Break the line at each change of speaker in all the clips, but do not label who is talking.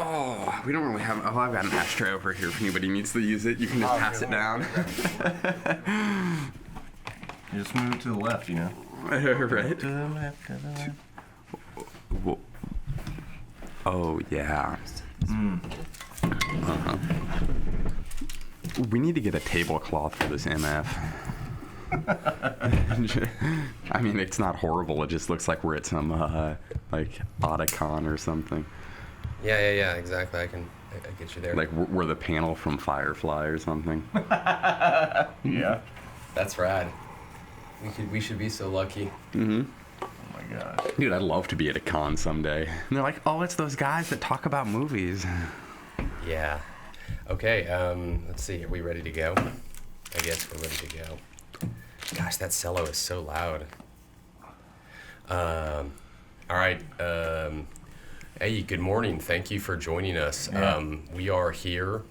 Oh, we don't really have. Oh, I've got an ashtray over here. If anybody needs to use it, you can just pass it down.
You just move it to the left, you know.
Right.
To the left, to the left.
Whoa. Oh yeah. Uh-huh. We need to get a tablecloth for this MF. I mean, it's not horrible. It just looks like we're at some like Otacon or something.
Yeah, exactly. I get you there.
Like we're the panel from Firefly or something.
Yeah.
That's rad. We should be so lucky.
Mm-hmm.
Oh my god.
Dude, I'd love to be at a con someday. And they're like, oh, it's those guys that talk about movies.
Yeah. Okay, let's see. Are we ready to go? I guess we're ready to go. Gosh, that cello is so loud. All right. Hey, good morning. Thank you for joining us.
Yeah.
We are here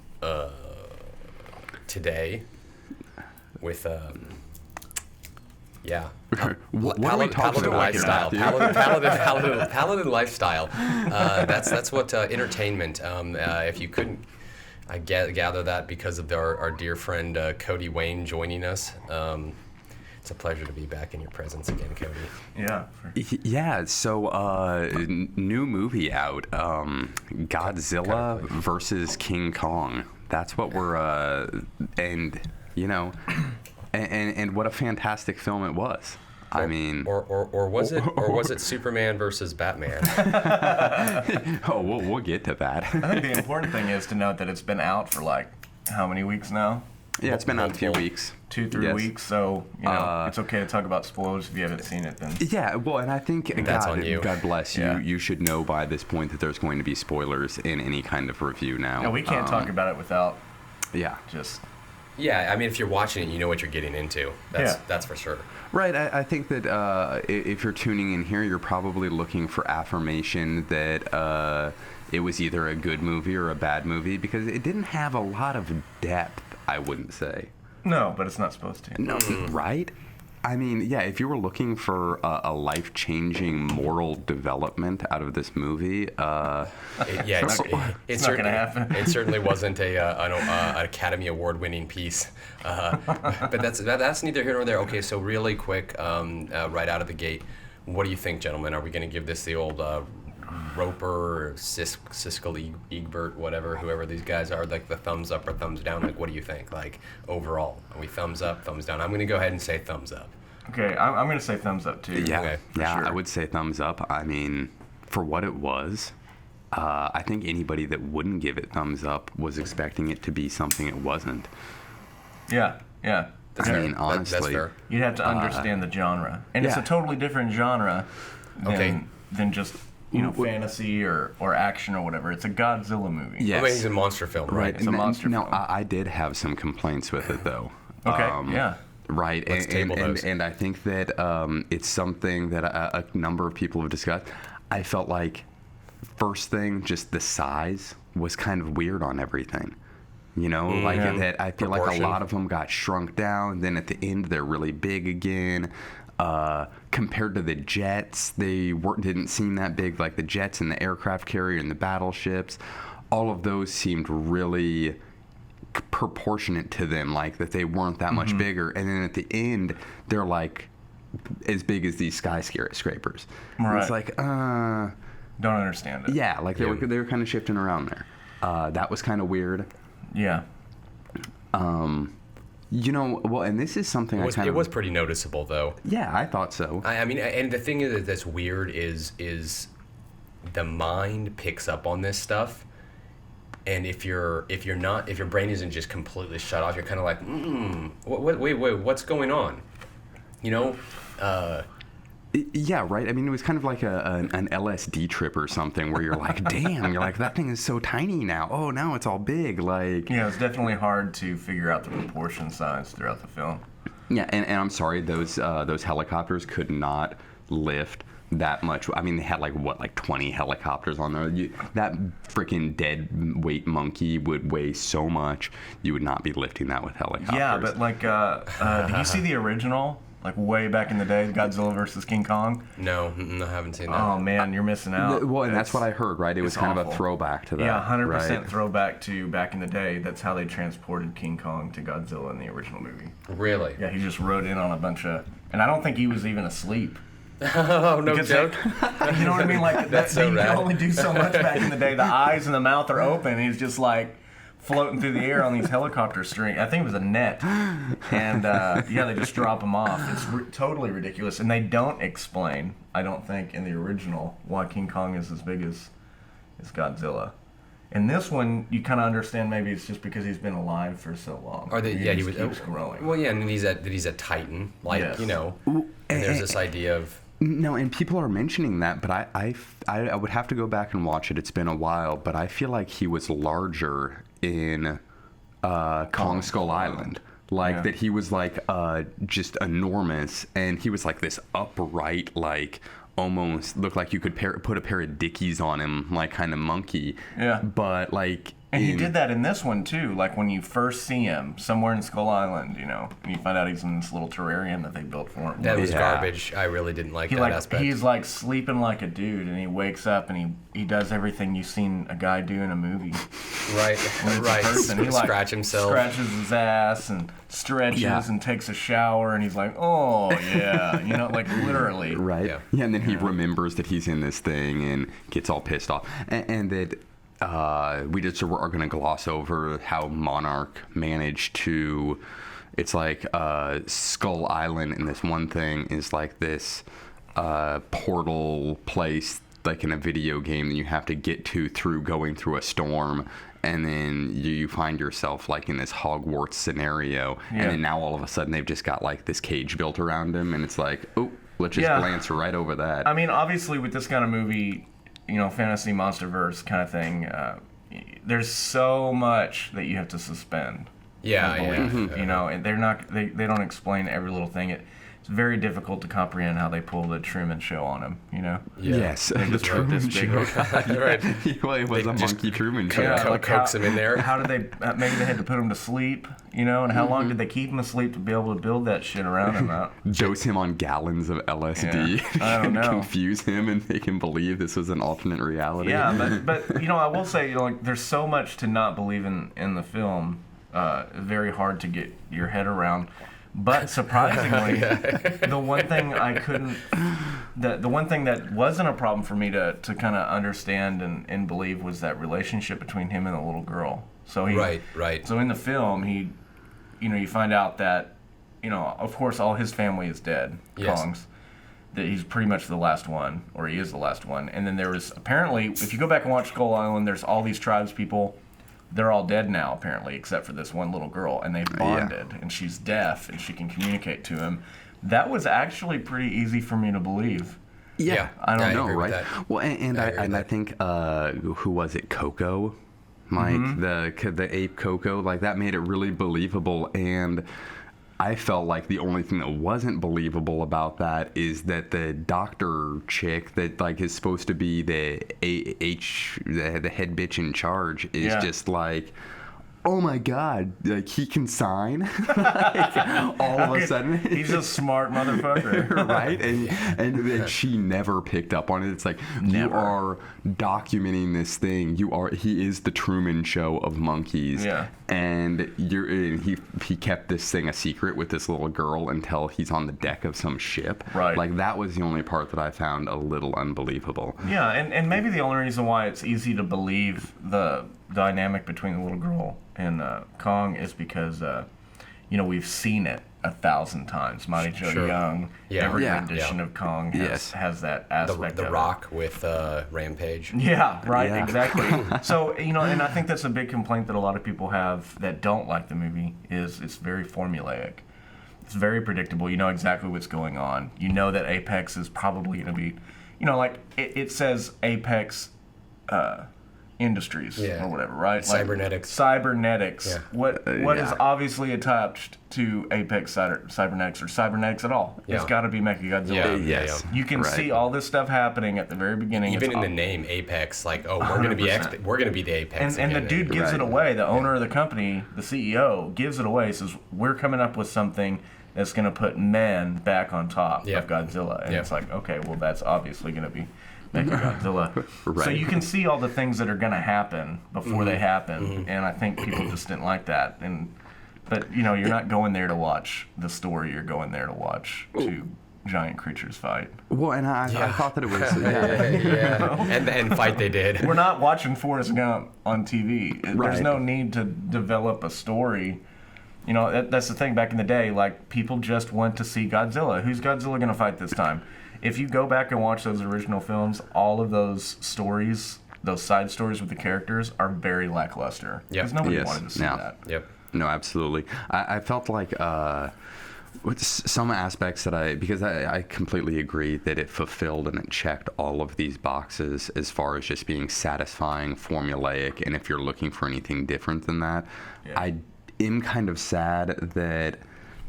today with
What are we talking
Paladin
about
lifestyle.
here?
Paladin lifestyle. That's what entertainment. If you couldn't, I gather that because of our dear friend Cody Wayne joining us. It's a pleasure to be back in your presence again, Cody.
Yeah.
Yeah, so new movie out, Godzilla versus King Kong. That's what we're, and you know, and what a fantastic film it was. I mean,
or was it Superman versus Batman?
Oh, we'll get to that.
I think the important thing is to note that it's been out for like how many weeks now?
Yeah, it's been out a few weeks.
2-3 weeks, so you know it's okay to talk about spoilers if you haven't seen it. Then
Yeah, well, and I think
That's on you.
God bless you.
Yeah.
You should know by this point that there's going to be spoilers in any kind of review now.
no, we can't talk about it without
Yeah.
just
Yeah, I mean, if you're watching it, you know what you're getting into. That's for sure.
Right, I think that if you're tuning in here, you're probably looking for affirmation that it was either a good movie or a bad movie, because it didn't have a lot of depth, I wouldn't say.
no, but it's not supposed to.
No, right? I mean, yeah, if you were looking for a life-changing moral development out of this movie,
It's
not gonna happen.
It certainly wasn't an Academy Award-winning piece, but that's neither here nor there. Okay, so really quick, right out of the gate, what do you think, gentlemen? Are we going to give this the old Roper, or Siskel, Egbert, whoever these guys are, like the thumbs up or thumbs down? Like, what do you think? Like, overall, are we thumbs up, thumbs down? I'm going to go ahead and say thumbs up.
Okay, I'm going to say thumbs up too.
yeah,
Okay,
yeah,
sure.
I would say thumbs up. I mean, for what it was, I think anybody that wouldn't give it thumbs up was expecting it to be something it wasn't.
Yeah.
That's
I
fair.
mean, honestly,
That's fair.
You'd have to understand the genre, and it's
yeah.
a totally different genre than just fantasy or action or whatever. It's a Godzilla movie.
Yes.
I mean, it's a monster film, right?
It's a monster
Now,
film.
I did have some complaints with it, though.
Okay, yeah.
Right,
Let's table those.
and I think that it's something that a number of people have discussed. I felt like, first thing, just the size was kind of weird on everything. You know, like
Yeah.
that. I feel like a
Proportion.
lot of them got shrunk down. Then at the end, they're really big again. Compared to the jets, they didn't seem that big. Like the jets and the aircraft carrier and the battleships, all of those seemed really proportionate to them, like that they weren't that much bigger. And then at the end, they're like as big as these skyscrapers.
Right.
It's like,
Don't understand it.
yeah, like they were kind of shifting around there. That was kind of weird.
Yeah.
You know, well, and this is something
It was pretty noticeable, though.
Yeah, I thought so.
I mean, and the thing is that's weird is the mind picks up on this stuff, and if your brain isn't just completely shut off, you're kind of like, wait, what's going on? You know,
Yeah, right. I mean, it was kind of like an LSD trip or something, where you're like, damn, you're like, that thing is so tiny now. Oh, now it's all big. Like,
Yeah, it's definitely hard to figure out the proportion size throughout the film.
yeah, and I'm sorry, those helicopters could not lift that much. I mean, they had like 20 helicopters on there. That freaking dead weight monkey would weigh so much, you would not be lifting that with helicopters.
Yeah, but like, did you see the original Like way back in the day, Godzilla versus King Kong?
No, I haven't seen that.
Oh man, you're missing out.
Well, and that's what I heard, right? It was kind of a
awful.
throwback to that.
Yeah, 100%
right?
throwback to back in the day. That's how they transported King Kong to Godzilla in the original movie.
Really?
Yeah, he just rode in on a bunch of, and I don't think he was even asleep.
Oh, no
Because
joke.
You know what I mean? Like
That's so
you
rad.
could only do so much back in the day. The eyes and the mouth are open. He's just like floating through the air on these helicopter strings. I think it was a net, and yeah, they just drop him off. It's totally ridiculous, and they don't explain. I don't think in the original why King Kong is as big as Godzilla. In this one, you kind of understand maybe it's just because he's been alive for so long.
Or
he
he was
keeps growing.
Well, yeah, and he's a Titan, like
Yes.
and there's this idea of.
No, and people are mentioning that, but I would have to go back and watch it. It's been a while, but I feel like he was larger in Kong Skull Island. Like
Yeah.
that he was like just enormous, and he was like this upright, like almost looked like you could put a pair of Dickies on him, like kind of monkey.
Yeah.
But like.
And he did that in this one too. Like when you first see him somewhere in Skull Island, and you find out he's in this little terrarium that they built for him.
That was
Yeah.
garbage. I really didn't like that aspect.
He's like sleeping like a dude, and he wakes up and he does everything you've seen a guy do in a movie.
Right, right.
Person. He like
Scratch himself.
scratches his ass and stretches
Yeah.
and takes a shower, and he's like, oh yeah, like literally.
Right.
Yeah.
Yeah, and then he remembers that he's in this thing and gets all pissed off. And that we just are going to gloss over how Monarch managed to. It's like Skull Island, and this one thing is like this portal place, like in a video game that you have to get to through going through a storm. And then you find yourself like in this Hogwarts scenario,
Yeah.
and then now all of a sudden they've just got like this cage built around him, and it's like, oh, let's just
Yeah.
glance right over that.
I mean, obviously, with this kind of movie, fantasy monsterverse kind of thing, there's so much that you have to suspend.
Yeah,
I
yeah.
believe, and they don't explain every little thing. It's very difficult to comprehend how they pull the Truman Show on him.
Yeah.
Yes,
They
the
just wrote
Truman
this big
Show.
Right.
Well, it was
They
a
just
monkey Truman Show.
Yeah, like
coax him in there.
How did they? Maybe they had to put him to sleep, and how long did they keep him asleep to be able to build that shit around him out?
Dose him on gallons of LSD.
Yeah, I don't
and
know.
confuse him and make him believe this was an alternate reality.
Yeah, but I will say, like, there's so much to not believe in the film. Very hard to get your head around. But surprisingly, the one thing the one thing that wasn't a problem for me to kind of understand and believe was that relationship between him and the little girl. So
Right.
So in the film, you find out that, of course, all his family is dead.
Yes.
Kong's. That he's pretty much the last one, or he is the last one. And then there was apparently, if you go back and watch Skull Island, there's all these tribes people. They're all dead now, apparently, except for this one little girl, and they've bonded, and she's deaf, and she can communicate to him. That was actually pretty easy for me to believe.
Yeah,
I don't know,
know,
agree with
right?
that.
Well, and
I agree with
I
that.
think who was it? Coco, like the ape Coco, like that made it really believable. And I felt like the only thing that wasn't believable about that is that the doctor chick that like is supposed to be the head bitch in charge is just like, oh my god, like he can sign. Like, all of a sudden
He's a smart motherfucker.
right? And she never picked up on it. It's like, you
Never.
are documenting this thing. He is the Truman Show of monkeys.
Yeah.
And he kept this thing a secret with this little girl until he's on the deck of some ship.
Right.
Like that was the only part that I found a little unbelievable.
Yeah, and maybe the only reason why it's easy to believe the dynamic between the little girl and Kong is because, we've seen it 1,000 times. Mighty Joe
Sure.
Young,
Yeah.
every
Yeah.
rendition of Kong has that aspect
The
of
Rock with Rampage.
it. Yeah, right,
Yeah.
exactly. So, and I think that's a big complaint that a lot of people have that don't like the movie is it's very formulaic. It's very predictable. You know exactly what's going on. You know that Apex is probably going to be, like it says Apex Industries or whatever, right?
Cybernetics.
Cybernetics.
Yeah.
What is obviously attached to Apex Cybernetics or Cybernetics at all?
Yeah.
It's got to be Mechagodzilla.
Yeah.
Yes.
You can
Right.
see all this stuff happening at the very beginning.
Even
It's
in the
all-
name Apex, like, oh, we're gonna be
100%.
we're gonna be the Apex.
and the
again,
dude gives
Right.
it away. The owner of the company, the CEO, gives it away. Says we're coming up with something that's going to put men back on top
Yep.
of Godzilla. And
Yep.
it's like, okay, well, that's obviously going to be Mechagodzilla.
Right.
So you can see all the things that are going to happen before they happen, and I think people just didn't like that. But you know, you're not going there to watch the story. You're going there to watch two giant creatures fight.
Well, and I thought that it was.
Yeah. And fight they did.
We're not watching Forrest Gump on TV. There's
Right.
no need to develop a story. You know, that's the thing. Back in the day, like, people just went to see Godzilla. Who's Godzilla going to fight this time? If you go back and watch those original films, all of those stories, those side stories with the characters, are very lackluster.
Yep.
Because nobody
Yes.
wanted to see
No.
that.
Yep.
No, absolutely. I felt like with some aspects that because I completely agree that it fulfilled and it checked all of these boxes as far as just being satisfying, formulaic, and if you're looking for anything different than that,
Yeah.
I am kind of sad that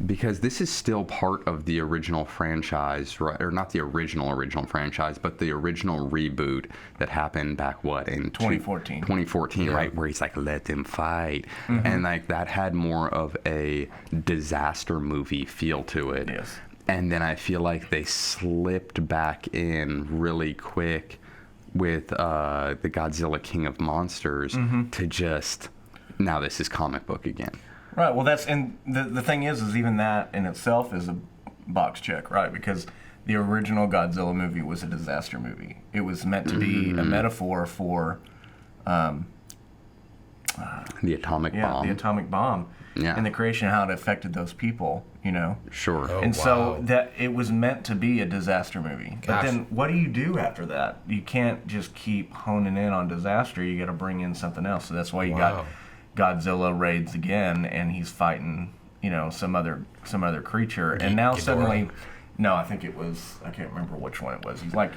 because this is still part of the original franchise, right? Or not the original franchise, but the original reboot that happened back in
2014.
2014,
Yeah.
right? Where he's like, let them fight. And like that had more of a disaster movie feel to it.
Yes.
And then I feel like they slipped back in really quick with the Godzilla King of Monsters to just, now this is comic book again.
Right. Well, and the thing is even that in itself is a box check, right? Because the original Godzilla movie was a disaster movie. It was meant to be a metaphor for
The atomic bomb.
the atomic bomb,
Yeah.
and the creation, how it affected those people, you know.
Sure.
Oh.
And so
wow.
that it was meant to be a disaster movie. But
Gosh.
then what do you do after that? You can't just keep honing in on disaster. You got to bring in something else. So that's why you got
Wow.
Godzilla raids again, and he's fighting, you know, some other creature. And now
Ghidorah.
suddenly, no, I think it was, I can't remember which one it was. It was like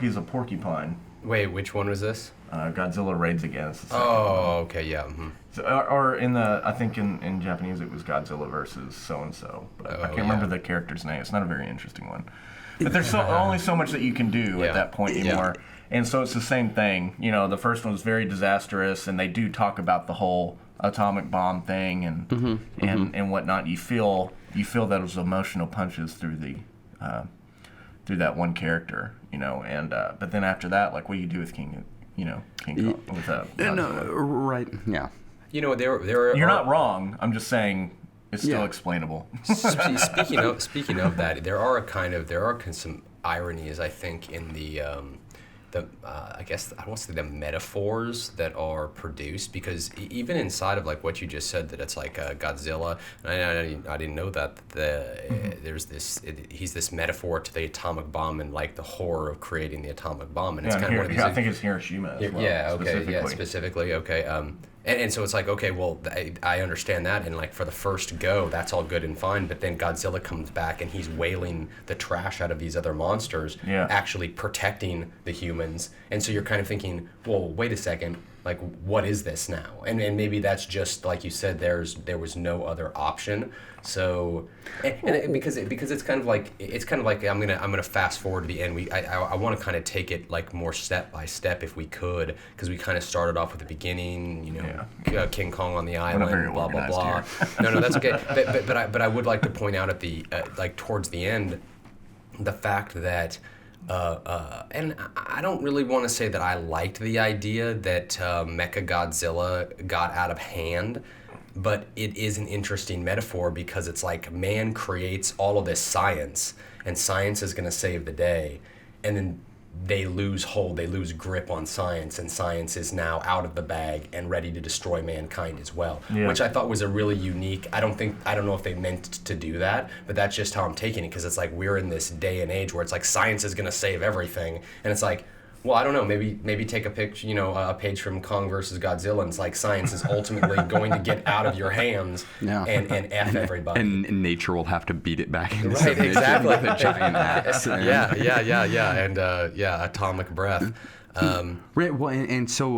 he's a porcupine.
Wait, which one was this?
Godzilla raids again. It's the second one.
Oh, okay, yeah. Mhm.
So, or I think in Japanese it was Godzilla versus so and so, but I can't remember the character's name. It's not a very interesting one. But there's only so much that you can do
Yeah.
at that point anymore. And so it's the same thing. You know, the first one was very disastrous, and they do talk about the whole atomic bomb thing and whatnot. You feel those emotional punches through that one character, you know. And but then after that, like, what do you do with King Kong with Godzilla?
No, right. Yeah.
You know, there are.
You're not wrong. I'm just saying it's still
Yeah.
explainable.
Speaking of that, there are some ironies, I think, in the I guess I won't say the metaphors that are produced, because even inside of like what you just said, that it's like Godzilla, and I didn't know that there's he's this metaphor to the atomic bomb and like the horror of creating the atomic bomb, and it's kind of one of these.
I think it's Hiroshima as well.
Yeah. Okay.
Specifically.
Yeah. Specifically. Okay. And so it's like, okay, well, I understand that, and like for the first go, that's all good and fine. But then Godzilla comes back and he's wailing the trash out of these other monsters, actually protecting the humans. And so you're kind of thinking, well, wait a second, like what is this now? And maybe that's just like you said, there was no other option. So, because it's kind of like I'm gonna fast forward to the end. I want to kind of take it like more step by step if we could, because we kind of started off with the beginning, you know, King Kong on the island,
very
blah blah
organized
blah. No, that's okay. But I would like to point out at the like towards the end, the fact that. And I don't really want to say that I liked the idea that Mechagodzilla got out of hand, but it is an interesting metaphor, because it's like man creates all of this science, and science is going to save the day, and then they lose grip on science, and science is now out of the bag and ready to destroy mankind as well, which I thought was a really unique. I don't know if they meant to do that, but that's just how I'm taking it, because it's like we're in this day and age where it's like science is going to save everything, and it's like, well, I don't know, maybe take a picture, you know, a page from Kong versus Godzilla, and it's like science is ultimately going to get out of your hands and F everybody.
And nature will have to beat it back into
Right,
submission
exactly.
with a giant axe.
Yeah, and atomic breath.
Right. Well, and so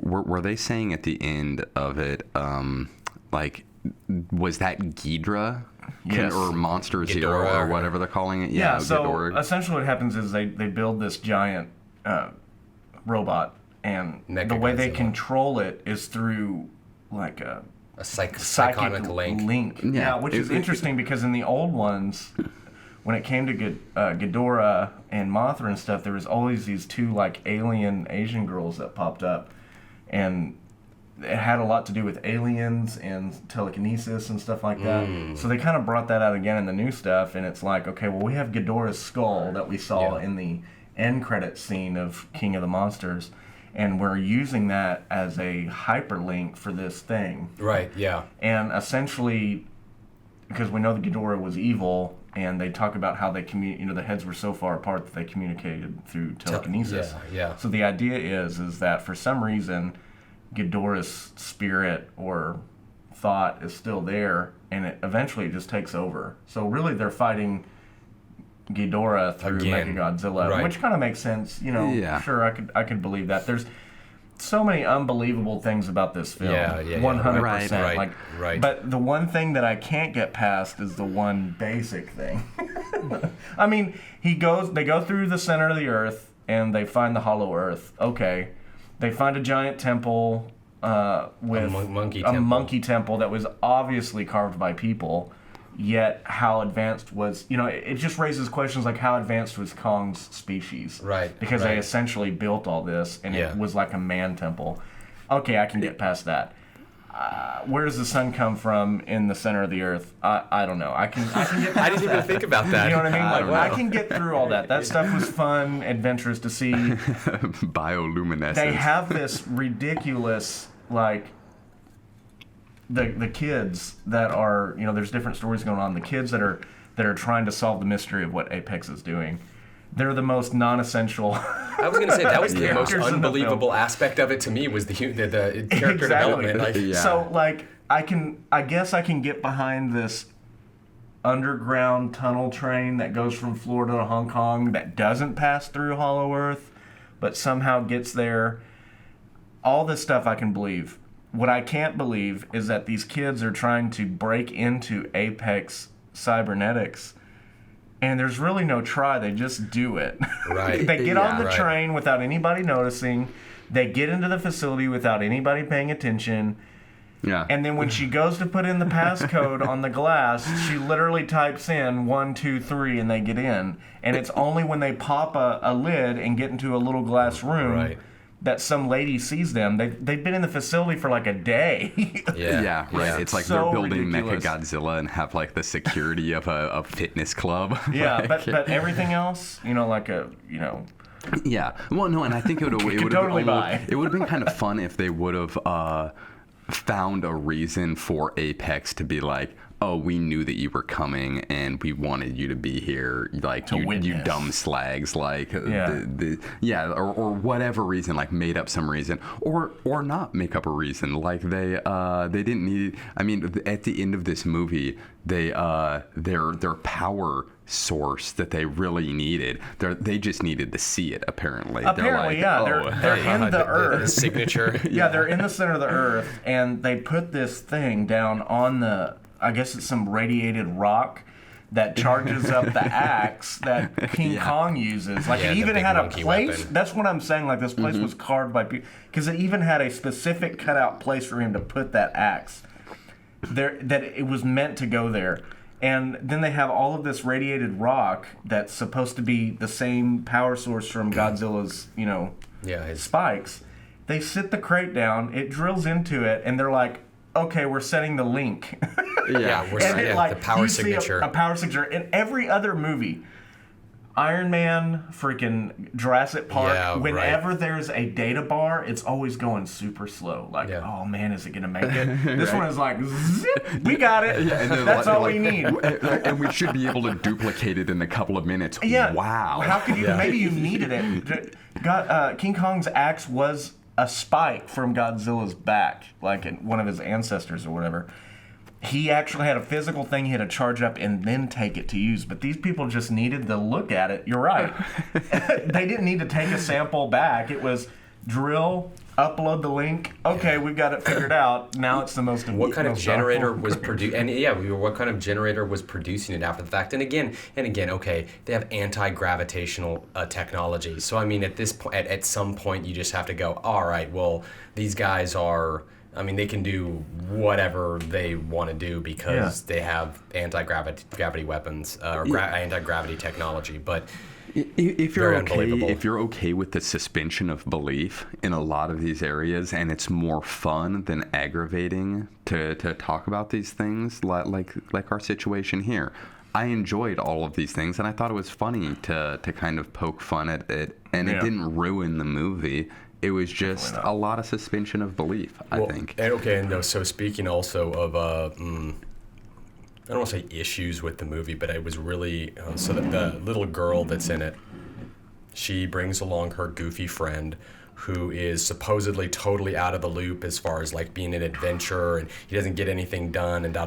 were they saying at the end of it, like, was that Ghidorah?
Yes.
Or Monster Zero,
Ghidorah,
or whatever they're calling it?
Yeah, so
Ghidorah.
essentially what happens is they build this giant robot, and the way they
Mechagodzilla.
control it is through like
A psychic link.
Yeah, which is interesting because in the old ones, when it came to Ghidorah and Mothra and stuff, there was always these two like alien Asian girls that popped up, and it had a lot to do with aliens and telekinesis and stuff like that. So they kind of brought that out again in the new stuff, and it's like, okay, well, we have Ghidorah's skull that we saw in the end credit scene of King of the Monsters, and we're using that as a hyperlink for this thing.
Right, yeah.
And essentially, because we know that Ghidorah was evil, and they talk about how they the heads were so far apart that they communicated through telekinesis.
Yeah.
So the idea is that for some reason, Ghidorah's spirit or thought is still there, and it eventually just takes over. So really, they're fighting Ghidorah through Mechagodzilla,
right.
which kind of makes sense. Sure, I could believe that. There's so many unbelievable things about this film. 100%.
Right.
But the one thing that I can't get past is the one basic thing. I mean, they go through the center of the earth and they find the hollow earth. Okay. They find a giant temple with a monkey temple that was obviously carved by people. Yet how advanced was, it just raises questions like how advanced was Kong's species?
Right.
Because they essentially built all this and it was like a man temple. Okay, I can get past that. Where does the sun come from in the center of the earth? I don't know. I can get past
I didn't even think about that.
You know what I mean? I can get through all that. That stuff was fun, adventurous to see.
Bioluminescence.
They have this ridiculous, like, the kids that are, there's different stories going on. The kids that are trying to solve the mystery of what Apex is doing. They're the most non-essential.
I was going to say that was the most unbelievable aspect of it to me was the character development.
So I guess I can get behind this underground tunnel train that goes from Florida to Hong Kong that doesn't pass through Hollow Earth, but somehow gets there. All this stuff I can believe. What I can't believe is that these kids are trying to break into Apex cybernetics, and there's really no try. They just do it.
Right.
They get on the train without anybody noticing. They get into the facility without anybody paying attention.
Yeah.
And then when she goes to put in the passcode on the glass, she literally types in 1, 2, 3, and they get in. And it's only when they pop a lid and get into a little glass room that some lady sees them. They've been in the facility for like a day.
Right. It's like
so
they're building
ridiculous.
Mechagodzilla and have like the security of a fitness club.
Yeah, but everything else,
Yeah. Well, no, and I think it would have been kind of fun if they would have found a reason for Apex to be like, oh, we knew that you were coming and we wanted you to be here, like you dumb slags, like or whatever reason, like made up some reason, or not make up a reason, like they didn't need. I mean, at the end of this movie, their power source that they really needed, they just needed to see it. Apparently, they're
in the earth.
The signature.
They're in the center of the earth, and they put this thing down on the. I guess it's some radiated rock that charges up the axe that King Kong uses. Like it even had a place.
Weapon.
That's what I'm saying. Like this place was carved by people because it even had a specific cutout place for him to put that axe. There, that it was meant to go there. And then they have all of this radiated rock that's supposed to be the same power source from Godzilla's, his spikes. They sit the crate down. It drills into it, and they're like, okay, we're setting the link.
The power signature.
A power signature. In every other movie, Iron Man, freaking Jurassic Park, whenever there's a data bar, it's always going super slow. Like, oh man, is it going to make it? This one is like, zip, we got it. That's all we need.
And we should be able to duplicate it in a couple of minutes.
Yeah.
Wow.
How could you? Maybe you needed it. King Kong's axe was a spike from Godzilla's back, like one of his ancestors or whatever. He actually had a physical thing he had to charge up and then take it to use. But these people just needed to look at it. You're right. They didn't need to take a sample back. It was drill, upload the link. Okay, we've got it figured out. Now it's the most important.
What kind of generator was producing? And what kind of generator was producing it after the fact? And again, okay, they have anti-gravitational technology. So I mean, at this point, at some point, you just have to go, all right, well, these guys are I mean, they can do whatever they want to do because they have anti-gravity weapons or anti-gravity technology. But
if you're okay with the suspension of belief in a lot of these areas, and it's more fun than aggravating to talk about these things, like our situation here. I enjoyed all of these things, and I thought it was funny to kind of poke fun at it, and it didn't ruin the movie. It was just a lot of suspension of belief, I think.
So speaking also of, I don't want to say issues with the movie, but it was really, so that the little girl that's in it, she brings along her goofy friend who is supposedly totally out of the loop as far as like being an adventurer, and he doesn't get anything done, and da.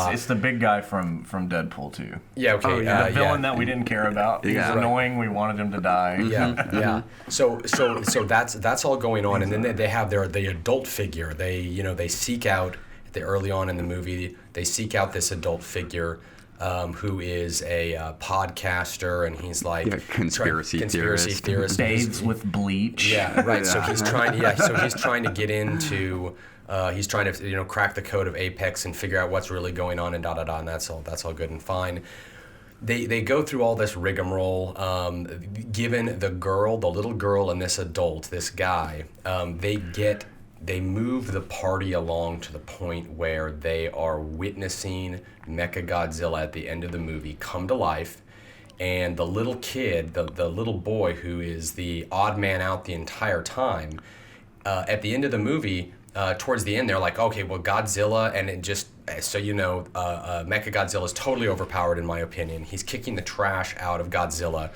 It's the big guy from Deadpool 2.
Yeah, okay.
The villain that we didn't care about. He's annoying. We wanted him to die.
Yeah. So that's all going on, and then they have the adult figure. They seek out early on in the movie. They seek out this adult figure. Who is a podcaster, and he's like
conspiracy theorist.
Bathes with bleach.
Yeah, right. So he's trying. Yeah, so he's trying to get into. He's trying to crack the code of Apex and figure out what's really going on, and and that's all good and fine. They go through all this rigmarole. Given the little girl, and this adult, this guy, they move the party along to the point where they are witnessing Mechagodzilla at the end of the movie come to life, and the little kid, the little boy who is the odd man out the entire time, at the end of the movie, towards the end, they're like, okay, well, Godzilla, and it just, so Mechagodzilla is totally overpowered in my opinion. He's kicking the trash out of Godzilla.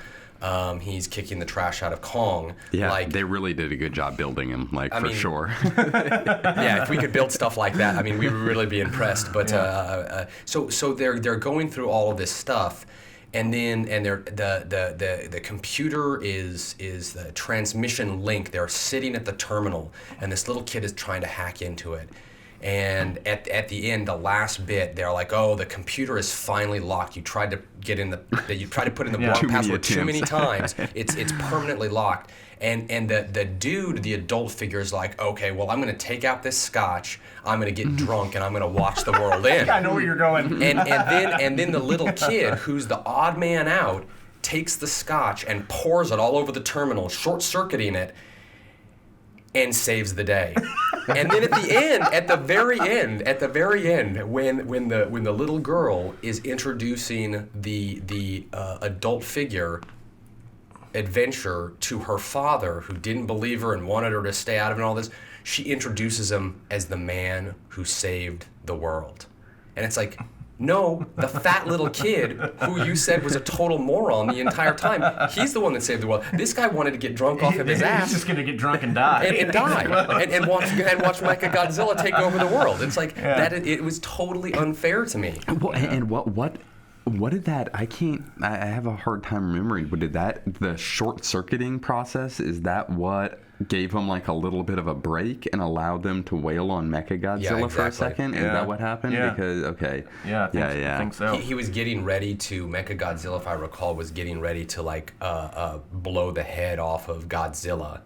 He's kicking the trash out of Kong.
Yeah, they really did a good job building him, for sure.
Yeah, if we could build stuff like that, we would really be impressed. But so they're going through all of this stuff, and the computer is the transmission link. They're sitting at the terminal, and this little kid is trying to hack into it. And at the end, the last bit, they're like, "Oh, the computer is finally locked. You tried to put in the wrong password too many times. It's permanently locked." And the dude, the adult figure, is like, "Okay, well, I'm going to take out this scotch. I'm going to get drunk, and I'm going to watch the world end."
I know where you're going.
And then the little kid, who's the odd man out, takes the scotch and pours it all over the terminal, short-circuiting it, and saves the day. And then at the very end, when the little girl is introducing the adult figure adventure to her father, who didn't believe her and wanted her to stay out of it and all this, she introduces him as the man who saved the world. And it's like, no, the fat little kid who you said was a total moron the entire time, he's the one that saved the world. This guy wanted to get drunk off of his ass.
He's just going to get drunk and die.
And die. and watch Mechagodzilla take over the world. It's like, it was totally unfair to me.
Well, and what did that, I have a hard time remembering, but the short-circuiting process, is that what gave him like a little bit of a break and allowed them to wail on Mechagodzilla for a second? Is that what happened?
Yeah.
Because, okay.
Yeah, I think so.
He was getting ready to, Mechagodzilla, if I recall, was getting ready to blow the head off of Godzilla.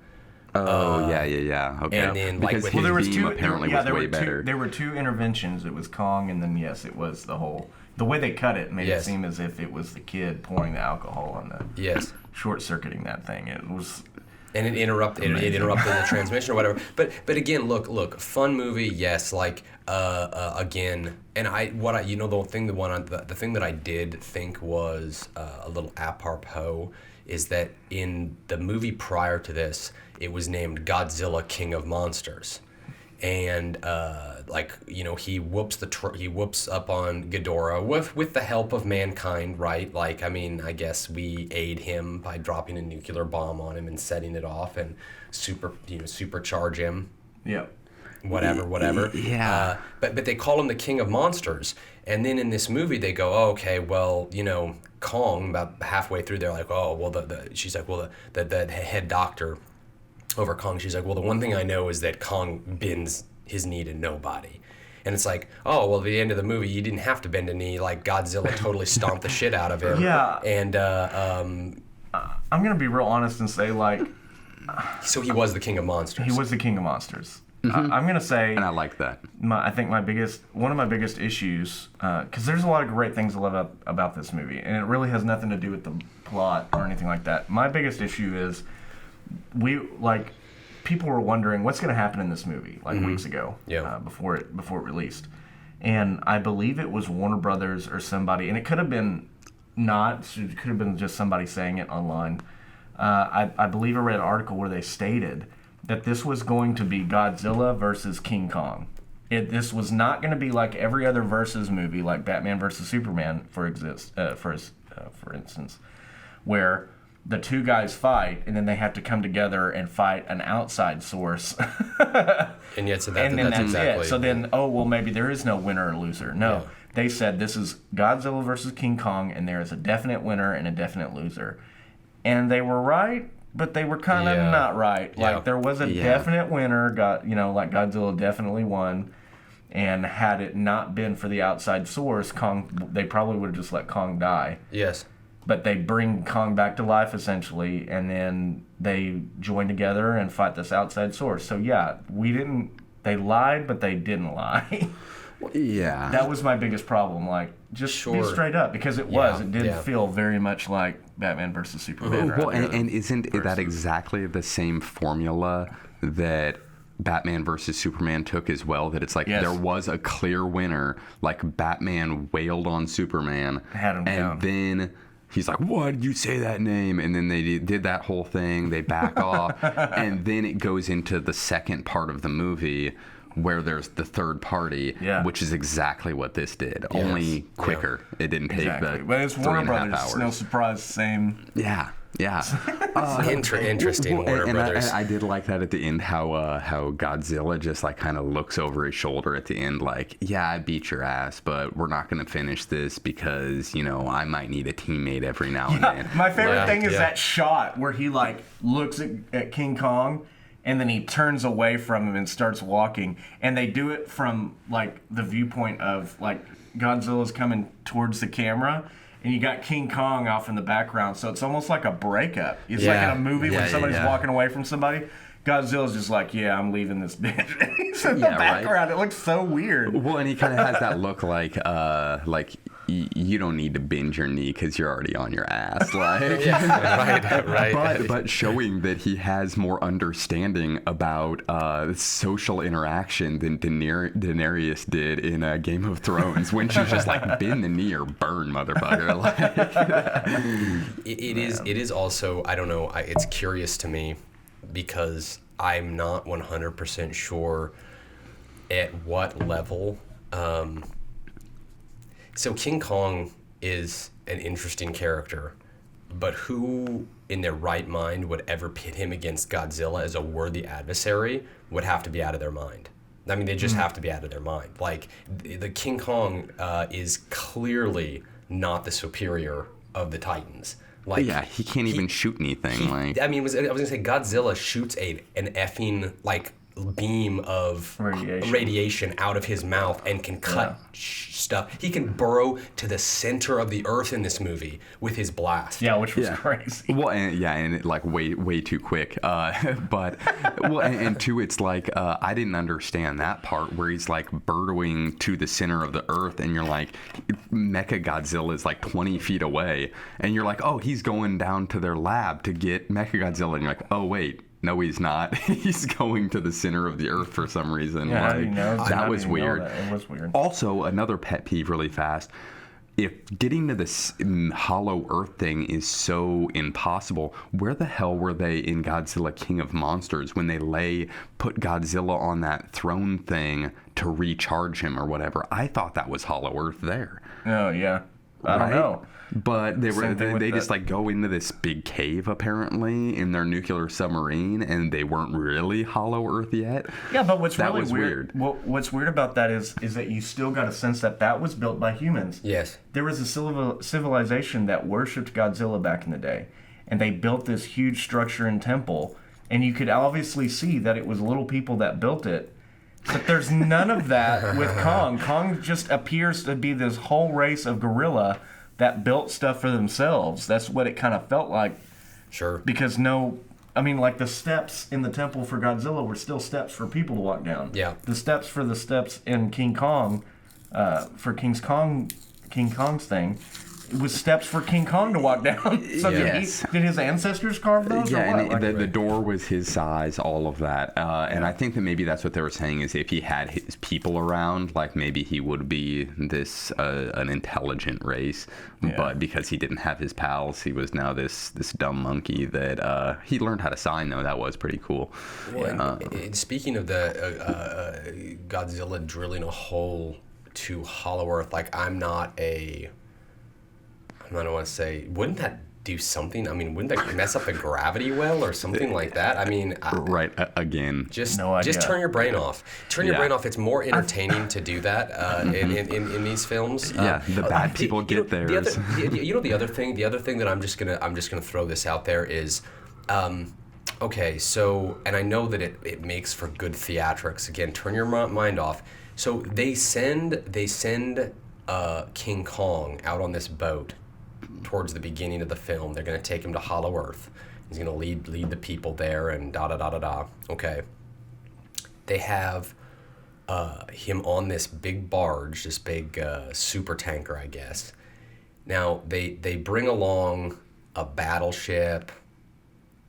Oh, yeah. Okay.
And then,
because his beam apparently was way better.
There were two interventions. It was Kong, and then, yes, it was the way they cut it made it seem as if it was the kid pouring the alcohol on the short-circuiting that thing. It was...
And it interrupted the transmission or whatever. But again, look, fun movie, yes. Again, and the thing that I did think was a little apropos is that in the movie prior to this, it was named Godzilla King of Monsters, and he whoops up on Ghidorah with the help of mankind, right? I guess we aid him by dropping a nuclear bomb on him and setting it off and supercharge him.
Yeah.
Whatever.
Yeah.
But they call him the King of Monsters, and then in this movie they go, oh, okay, well, Kong, about halfway through, they're like, oh, well, she's like, well, the head doctor over Kong, she's like, well, the one thing I know is that Kong bends his knee to nobody. And it's like, oh, well, at the end of the movie, you didn't have to bend a knee. Like, Godzilla totally stomped the shit out of him.
Yeah.
And
I'm going to be real honest and say,
so he was the King of Monsters.
He was the King of Monsters. I'm gonna say,
And I like that.
I think one of my biggest issues, because there's a lot of great things I love about this movie, and it really has nothing to do with the plot or anything like that. My biggest issue is people were wondering what's going to happen in this movie weeks ago, before it released, and I believe it was Warner Brothers or somebody, and it could have been it could have been just somebody saying it online. I believe I read an article where they stated that this was going to be Godzilla versus King Kong. This was not going to be like every other versus movie, like Batman versus Superman, for instance, where the two guys fight and then they have to come together and fight an outside source.
And yet, so
and then
that's exactly
it. So then, maybe there is no winner or loser. No, they said this is Godzilla versus King Kong, and there is a definite winner and a definite loser. And they were right, but they were kind of not right. Like there was a definite winner. Like Godzilla definitely won. And had it not been for the outside source, they probably would have just let Kong die.
Yes.
But they bring Kong back to life, essentially, and then they join together and fight this outside source. So, they lied, but they didn't lie.
Yeah.
That was my biggest problem. Like, just be straight up, because it did feel very much like Batman versus Superman.
Well, and isn't that exactly the same formula that Batman versus Superman took as well? That it's like there was a clear winner, like Batman wailed on Superman,
had him down.
Then he's like, "Why did you say that name?" And then they did that whole thing. They back off, and then it goes into the second part of the movie where there's the third party, which is exactly what this did, only quicker. It didn't take
but it's Warner Brothers. No surprise, same.
Yeah.
Interesting, Warner Brothers.
I did like that at the end, how Godzilla just like kind of looks over his shoulder at the end, like, I beat your ass, but we're not going to finish this because I might need a teammate every now and then.
My favorite thing is that shot where he like looks at King Kong. And then he turns away from him and starts walking. And they do it from like the viewpoint of like Godzilla's coming towards the camera. And you got King Kong off in the background. So it's almost like a breakup. It's like in a movie when somebody's walking away from somebody. Godzilla's just like, I'm leaving this bitch. He's in the background. Right? It looks so weird.
Well, and he kind of has that look like you don't need to bend your knee because you're already on your ass. Like,
right.
But showing that he has more understanding about social interaction than Daenerys did in Game of Thrones when she's just like, bend the knee or burn, motherfucker.
It is also, I don't know, it's curious to me because I'm not 100% sure at what level. So King Kong is an interesting character, but who in their right mind would ever pit him against Godzilla as a worthy adversary would have to be out of their mind. I mean, they just have to be out of their mind. Like, the King Kong is clearly not the superior of the Titans. Like,
he can't even shoot anything.
I was gonna say Godzilla shoots an effing like beam of radiation out of his mouth and can cut stuff. He can burrow to the center of the earth in this movie with his blast.
Yeah, which was crazy.
Well, and it, like way too quick. And two, it's like I didn't understand that part where he's like burrowing to the center of the earth, and you're like, Mecha Godzilla is like 20 feet away, and you're like, oh, he's going down to their lab to get Mecha Godzilla, and you're like, oh wait. No, he's not. He's going to the center of the earth for some reason.
Yeah, that
was weird.
It was weird.
Also, another pet peeve really fast. If getting to this hollow earth thing is so impossible, where the hell were they in Godzilla King of Monsters when they put Godzilla on that throne thing to recharge him or whatever? I thought that was hollow earth there.
Oh, yeah. I don't know.
But they just like go into this big cave apparently in their nuclear submarine, and they weren't really hollow earth yet.
Yeah, but what's really weird. What's weird about that is that you still got a sense that was built by humans.
Yes.
There was a civilization that worshipped Godzilla back in the day, and they built this huge structure and temple, and you could obviously see that it was little people that built it. But there's none of that with Kong. Kong just appears to be this whole race of gorilla that built stuff for themselves. That's what it kind of felt like.
Sure.
Because no I mean, like the steps in the temple for Godzilla were still steps for people to walk down.
Yeah.
The steps for the steps in King Kong, for King Kong's thing, it was steps for King Kong to walk down. So
Yes.
did his ancestors carve those?
Yeah,
or what?
and the door was his size, all of that. And I think that maybe that's what they were saying is if he had his people around, like maybe he would be this an intelligent race.
Yeah.
But because he didn't have his pals, he was now this dumb monkey that he learned how to sign, though. That was pretty cool.
Well, and speaking of the Godzilla drilling a hole to Hollow Earth, like I don't want to say, wouldn't that do something? I mean, wouldn't that mess up the gravity well or something like that? I mean,
Right, again.
No idea.
just turn your brain off. Turn your brain off. It's more entertaining to do that in these films.
Yeah, the bad people get theirs.
The other thing that I'm just gonna throw this out there is, okay, so, and I know that it makes for good theatrics. Again, turn your mind off. So they send King Kong out on this boat towards the beginning of the film. They're going to take him to Hollow Earth. He's going to lead the people there and da-da-da-da-da. Okay. They have him on this big barge, this big super tanker, I guess. Now, they bring along a battleship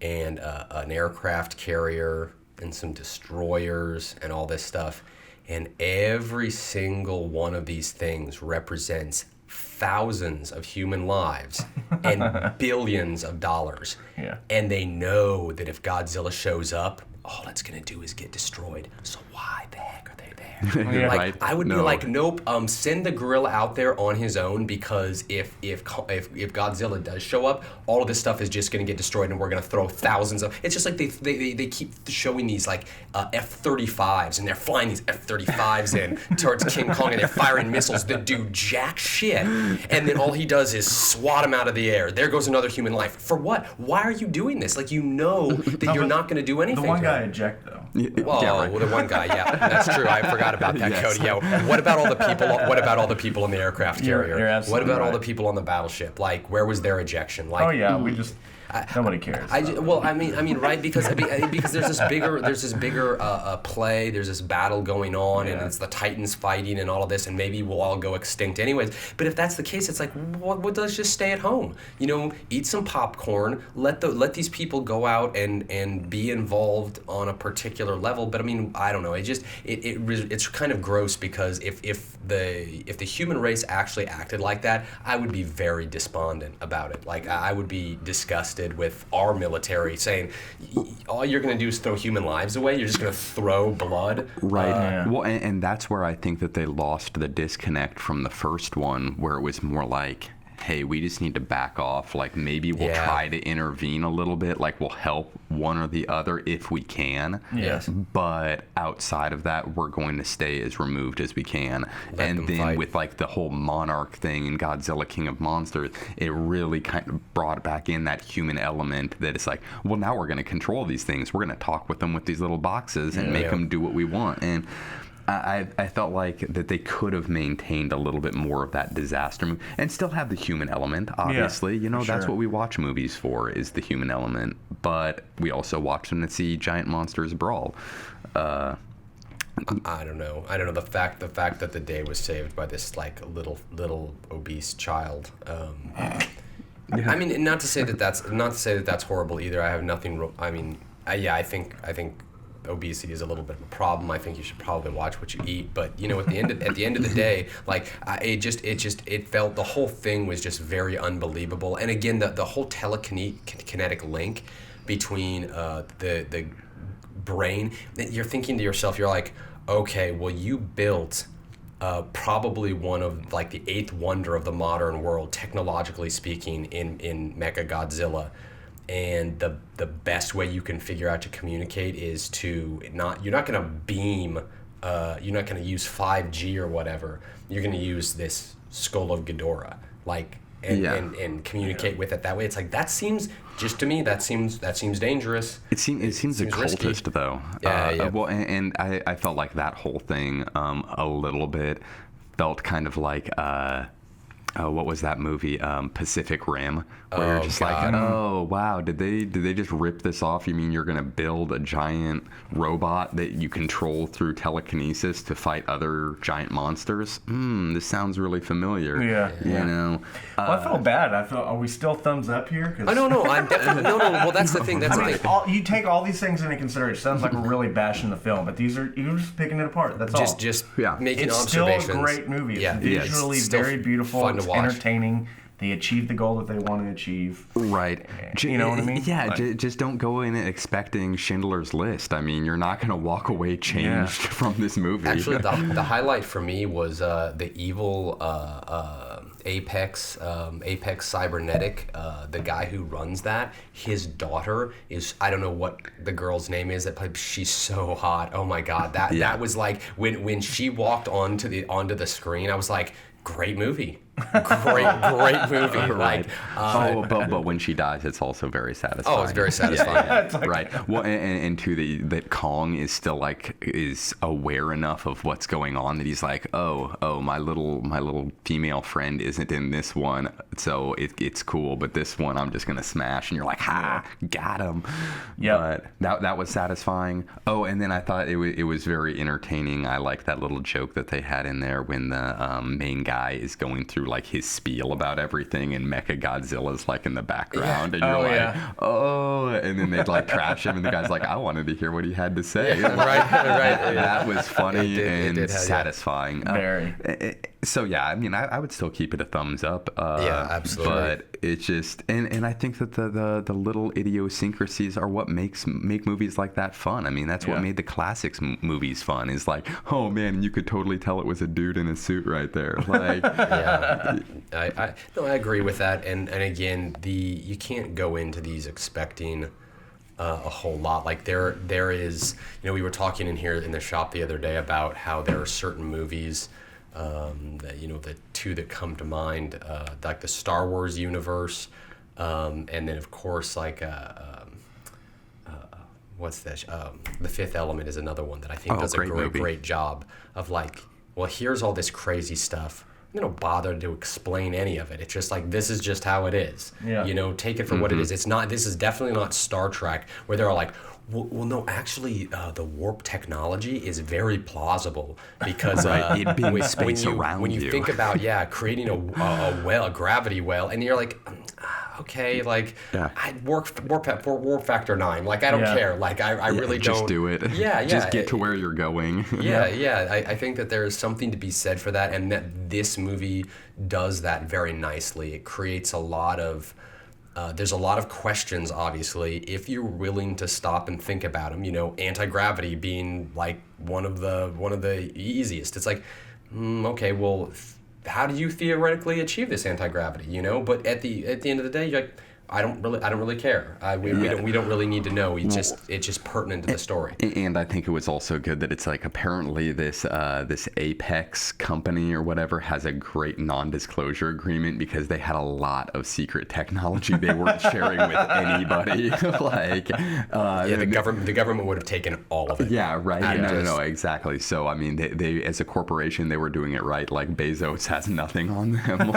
and an aircraft carrier and some destroyers and all this stuff. And every single one of these things represents thousands of human lives and billions of dollars.
Yeah.
And they know that if Godzilla shows up, all it's going to do is get destroyed. So why the heck are they there?
Yeah.
Like,
Right.
I would be
No.
like, nope, send the gorilla out there on his own, because if Godzilla does show up, all of this stuff is just going to get destroyed, and we're going to throw thousands of... It's just like they keep showing these like F-35s, and they're flying these F-35s in towards King Kong, and they're firing missiles that do jack shit, and then all he does is swat him out of the air. There goes another human life. For what? Why are you doing this? Like, you know that you're not going to do anything.
The one
to
guy
him.
eject though.
Well,
Yeah, right.
well, the one guy, yeah, that's true. I forgot about that,
Yes.
Cody. Yeah, what about all the people? What about all the people in the aircraft carrier?
You're absolutely
what about all
right.
the people on the battleship? Like, where was their ejection? Like,
Oh yeah, we just nobody cares.
I mean, right? Because there's this bigger play. There's this battle going on, and
Yeah.
it's the Titans fighting and all of this, and maybe we'll all go extinct anyways. But if that's the case, it's like, what does just stay at home? You know, eat some popcorn. Let these people go out and be involved on a particular level. But I mean, I don't know. It's kind of gross, because if the human race actually acted like that, I would be very despondent about it. Like, I would be disgusted with our military saying, all you're going to do is throw human lives away. You're just going to throw blood.
Right.
Yeah.
Well, and that's where I think that they lost the disconnect from the first one, where it was more like, hey, we just need to back off. Like, maybe we'll
Yeah.
try to intervene a little bit. Like, we'll help one or the other if we can.
Yes.
But outside of that, we're going to stay as removed as we can.
Let
and
them
then
fight.
with like the whole monarch thing in Godzilla King of Monsters, it really kind of brought back in that human element that it's like, well, now we're going to control these things. We're going to talk with them with these little boxes and make
Yeah.
them do what we want. And I felt like that they could have maintained a little bit more of that disaster movie and still have the human element, obviously. You know,
for
that's
sure.
what we watch movies for, is the human element. But we also watch them to see giant monsters brawl.
I don't know. The fact that the day was saved by this like little obese child. I mean, not to say that that's horrible either. I have nothing. I think obesity is a little bit of a problem. I think you should probably watch what you eat. But you know, at the end of the day, like it felt, the whole thing was just very unbelievable. And again, the whole telekinetic link between the brain. You're thinking to yourself, you're like, okay, well, you built probably one of like the eighth wonder of the modern world, technologically speaking, in Mechagodzilla. And the best way you can figure out to communicate is to you're not going to beam, you're not going to use 5G or whatever. You're going to use this Skull of Ghidorah, like, and communicate with it that way. It's like, that seems, just to me, that seems dangerous.
It seems
risky.
occultist, though.
Yeah.
Well, and I felt like that whole thing a little bit felt kind of like what was that movie? Pacific Rim, where you're just
God.
like, oh wow, did they just rip this off? You mean you're gonna build a giant robot that you control through telekinesis to fight other giant monsters? This sounds really familiar.
Yeah.
You know.
Well, I felt bad. I felt, are we still thumbs up here?
I don't know. I'm definitely no. Well, that's the thing. That's the
I mean,
thing.
you take all these things into consideration. It sounds like we're really bashing the film, but you're just picking it apart. That's all.
Just
Yeah.
making
It's still
observations.
a great movie. It's
Yeah,
visually
it's still
very beautiful.
fun to
It's
watch.
entertaining. They achieved the goal that they want to achieve.
Right.
You know what I mean?
Yeah,
Like-
just don't go in expecting Schindler's List. I mean, you're not going to walk away changed from this movie.
Actually, the highlight for me was the evil Apex Cybernetic. The guy who runs that, his daughter is, I don't know what the girl's name is that played. She's so hot. Oh my God, that was like when she walked onto the screen, I was like, great movie. Great movie. Like,
but when she dies, it's also very satisfying.
oh, it's very satisfying.
Yeah. Right. Well, and to that Kong is still is aware enough of what's going on that he's like, oh, my little female friend isn't in this one, so it's cool, but this one I'm just gonna smash, and you're like, ha, got him.
Yeah.
But that was satisfying. Oh, and then I thought it was very entertaining. I like that little joke that they had in there when the main guy is going through like his spiel about everything, and Mecha Godzilla's like in the background, and you're oh, and then they'd like trash him, and the guy's like, I wanted to hear what he had to say.
right.
That was funny
It did have,
satisfying.
Very.
So yeah, I mean, I would still keep it a thumbs up.
Yeah, absolutely.
But it's just, and I think that the little idiosyncrasies are what make movies like that fun. I mean, that's what made the classics movies fun. Is like, oh man, you could totally tell it was a dude in a suit right there. Like,
Yeah, I agree with that. And again, you can't go into these expecting a whole lot. Like there is, we were talking in here in the shop the other day about how there are certain movies, that the two that come to mind, like the Star Wars universe, and then of course like what's that? The Fifth Element is another one that I think does a great job of like, well, here's all this crazy stuff. They don't bother to explain any of it. It's just like, this is just how it is.
Yeah.
Take it for what it is. It's not. This is definitely not Star Trek, where they're all like, well, no, actually, the warp technology is very plausible because
it being space around
when you think about creating a gravity well, and you're like, okay, like warp factor 9, like I don't care, like I really don't.
Just do it.
Yeah.
Just get to where you're going.
I think that there is something to be said for that, and that this movie does that very nicely. It creates a lot of. There's a lot of questions, obviously, if you're willing to stop and think about them. Anti-gravity being like one of the easiest. It's like, okay, well, how do you theoretically achieve this anti-gravity? But at the end of the day, you're like, I don't really care. We don't really need to know. It's just pertinent to the story.
And I think it was also good that it's like, apparently this Apex company or whatever has a great non-disclosure agreement, because they had a lot of secret technology they weren't sharing with anybody. Like,
the government would have taken all of it.
Yeah, right. No, exactly. So I mean, they as a corporation, they were doing it right. Like, Bezos has nothing on them.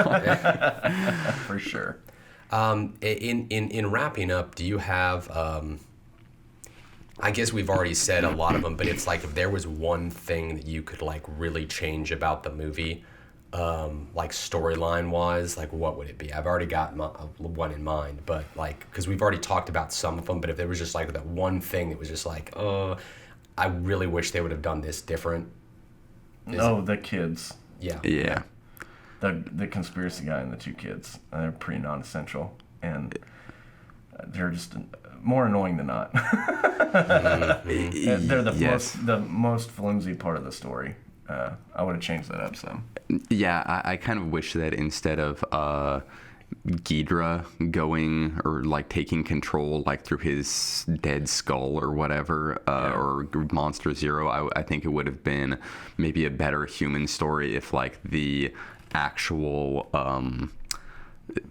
For sure.
In wrapping up, do you have? I guess we've already said a lot of them, but it's like, if there was one thing that you could like really change about the movie, like storyline wise, like what would it be? I've already got one in mind, but like, because we've already talked about some of them, but if there was just like that one thing that was just like, I really wish they would have done this different.
The kids.
Yeah.
The conspiracy guy and the two kids, they're pretty non-essential, and they're just more annoying than not. They're the most flimsy part of the story. I would have changed that up some.
Yeah, I kind of wish that instead of Ghidra going or like taking control like through his dead skull or whatever, or Monster Zero, I think it would have been maybe a better human story if like the actual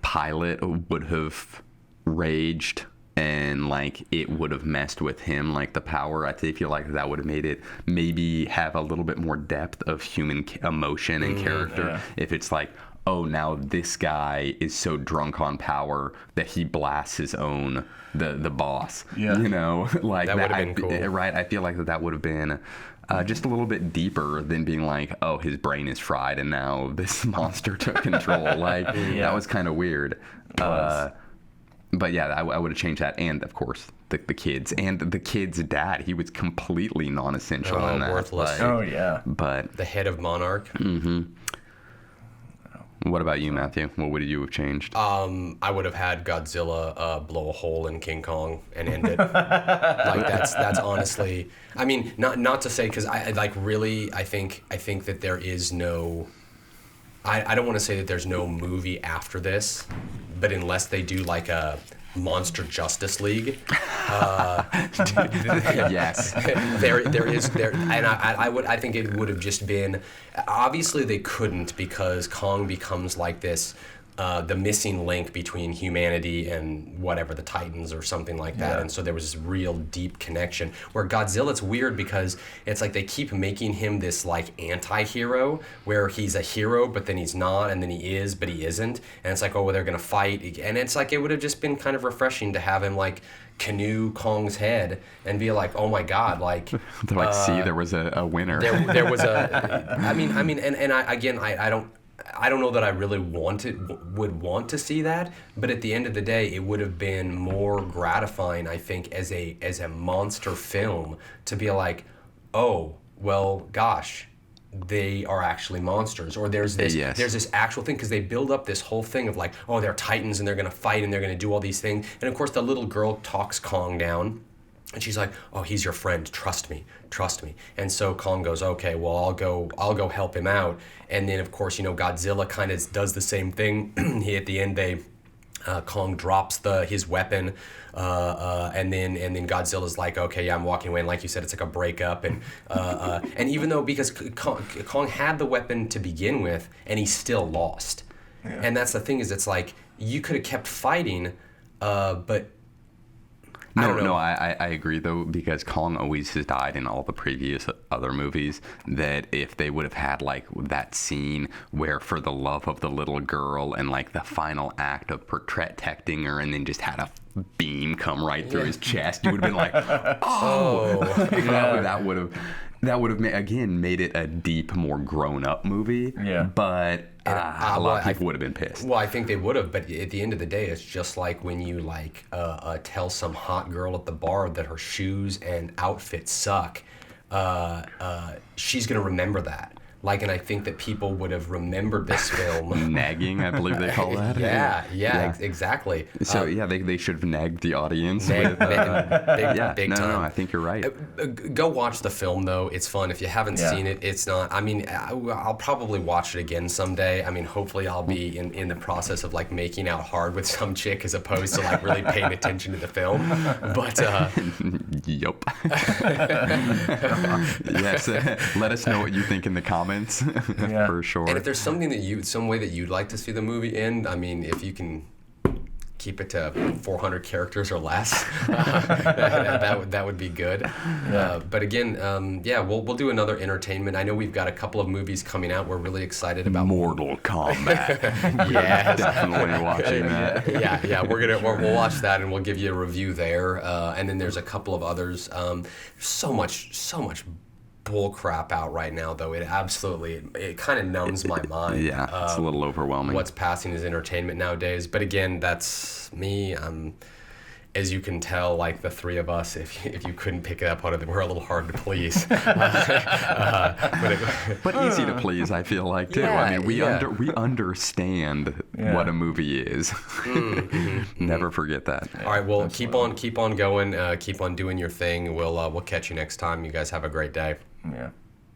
pilot would have raged and like it would have messed with him, like the power. I feel like that would have made it maybe have a little bit more depth of human emotion and character. If it's like, oh, now this guy is so drunk on power that he blasts his own the boss.
Yeah.
You know, like
That would've been cool.
Right. I feel like that would have been just a little bit deeper than being like, oh, his brain is fried and now this monster took control. Like that was kind of weird. But yeah, I would have changed that, and of course the kids and the kid's dad. He was completely non-essential in that.
Worthless.
Oh yeah.
But
The head of Monarch.
what about you, Matthew? What would you have changed?
I would have had Godzilla blow a hole in King Kong and end it. Like that's honestly. I mean, not to say, because I think that there is no. I don't want to say that there's no movie after this, but unless they do like a Monster Justice League,
Yes.
and I think it would have just been. Obviously, they couldn't, because Kong becomes like this. The missing link between humanity and whatever, the Titans or something like that.
Yeah.
And so there was this real deep connection. Where Godzilla, it's weird because it's like they keep making him this like anti-hero, where he's a hero but then he's not, and then he is but he isn't. And it's like, oh, well, they're gonna fight. And it's like, it would have just been kind of refreshing to have him like canoe Kong's head and be like, oh my god, like
They're like, see, there was a winner.
there was a I mean I don't know that I really would want to see that, but at the end of the day, it would have been more gratifying, I think, as a monster film to be like, oh, well, gosh, they are actually monsters, or there's this actual thing, because they build up this whole thing of like, oh, they're Titans and they're gonna fight and they're gonna do all these things, and of course the little girl talks Kong down. And she's like, oh, he's your friend. Trust me. And so Kong goes, okay, well, I'll go help him out. And then, of course, Godzilla kind of does the same thing. At the end, Kong drops his weapon, and then Godzilla's like, okay, yeah, I'm walking away. And like you said, it's like a breakup. And even though, because Kong had the weapon to begin with, and he still lost. Yeah. And that's the thing, is it's like, you could have kept fighting, but
No, I agree, though, because Kong always has died in all the previous other movies, that if they would have had, like, that scene where, for the love of the little girl, and, like, the final act of protecting her, and then just had a beam come right through his chest, you would have been like, oh! That would have made it a deep, more grown-up movie.
Yeah.
But a lot of people would have been pissed.
Well, I think they would have, but at the end of the day, it's just like when you tell some hot girl at the bar that her shoes and outfit suck. She's gonna remember that. And I think that people would have remembered this film.
Nagging, I believe they call that.
Yeah, exactly.
So they should have nagged the audience.
Big time.
No, I think you're right.
Go watch the film, though. It's fun. If you haven't seen it, it's not. I mean, I'll probably watch it again someday. I mean, hopefully I'll be in the process of making out hard with some chick as opposed to really paying attention to the film. But
yup. Yes. Let us know what you think in the comments. For sure.
And if there's some way that you'd like to see the movie end, I mean, if you can keep it to 400 characters or less, that would be good. Yeah. But again, we'll do another entertainment. I know we've got a couple of movies coming out. We're really excited about
Mortal Kombat.
Yeah,
definitely watching that.
Yeah. We'll watch that and we'll give you a review there. And then there's a couple of others. So much bull crap out right now, though. It kind of numbs my mind.
Yeah, it's a little overwhelming.
What's passing as entertainment nowadays. But again, that's me. As you can tell, the three of us, if you couldn't pick it up on it, we're a little hard to please.
But easy to please, I feel like, too.
Yeah,
I mean, we understand what a movie is. Never forget that.
All right, well, keep on going. Keep on doing your thing. We'll catch you next time. You guys have a great day.
Yeah.